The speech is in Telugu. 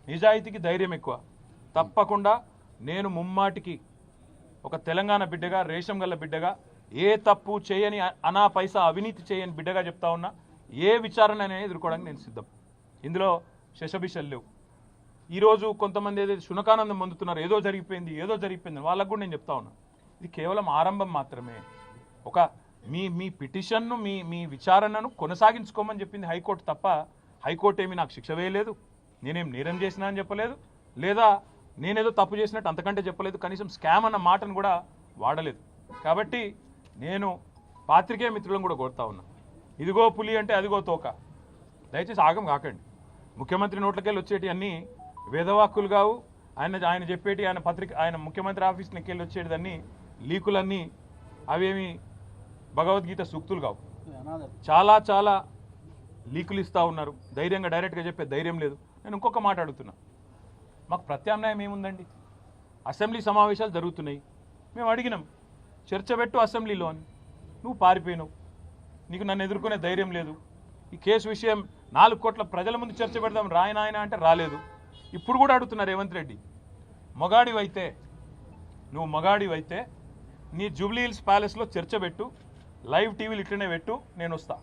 నిజాయితీకి ధైర్యం ఎక్కువ. తప్పకుండా నేను ముమ్మాటికి ఒక తెలంగాణ బిడ్డగా, రేషం గల్ల బిడ్డగా, ఏ తప్పు చేయని అనా పైసా అవినీతి చేయని బిడ్డగా చెప్తా ఉన్నా. ఏ విచారణ అనేది ఎదుర్కోవడానికి నేను సిద్ధం. ఇందులో శశబిషలు లేవు. ఈరోజు కొంతమంది ఏదైతే శునకానందం పొందుతున్నారు, ఏదో జరిగిపోయింది వాళ్ళకు కూడా నేను చెప్తా ఉన్నా, ఇది కేవలం ఆరంభం మాత్రమే. ఒక మీ పిటిషన్ను మీ విచారణను కొనసాగించుకోమని చెప్పింది హైకోర్టు తప్ప హైకోర్టు ఏమి నాకు శిక్ష వేయలేదు, నేనేం నేరం చేసినా అని చెప్పలేదు, లేదా నేనేదో తప్పు చేసినట్టు అంతకంటే చెప్పలేదు, కనీసం స్కామ్ అన్న మాటను కూడా వాడలేదు. కాబట్టి నేను పాత్రికేయ మిత్రులను కూడా కోరుతా ఉన్నా, ఇదిగో పులి అంటే అదిగో తోక, దయచేసి ఆగం కాకండి. ముఖ్యమంత్రి నోట్లకెళ్ళి వచ్చేటి అన్నీ వేదవాక్కులు కావు. ఆయన చెప్పేటి ఆయన ముఖ్యమంత్రి ఆఫీస్ నెక్కెళ్ళి వచ్చేటిదన్నీ లీకులన్నీ అవేమి భగవద్గీత సూక్తులు కావు. చాలా లీకులు ఇస్తూ ఉన్నారు. ధైర్యంగా డైరెక్ట్గా చెప్పే ధైర్యం లేదు. నేను ఇంకొక మాట అడుగుతున్నా, మాకు ప్రత్యామ్నాయం ఏముందండి? అసెంబ్లీ సమావేశాలు జరుగుతున్నాయి, మేము అడిగినాం చర్చ పెట్టు అసెంబ్లీలో అని, నువ్వు పారిపోయినావు, నీకు నన్ను ఎదుర్కొనే ధైర్యం లేదు. ఈ కేసు విషయం 4 కోట్ల ప్రజల ముందు చర్చ పెడదాం రాయనాయన అంటే రాలేదు. ఇప్పుడు కూడా అడుగుతున్నారు రేవంత్ రెడ్డి, నువ్వు మగాడివైతే నీ జూబ్లీ హిల్స్ ప్యాలెస్లో చర్చ పెట్టు, లైవ్ టీవీలు ఇట్లనే పెట్టు, నేను వస్తా.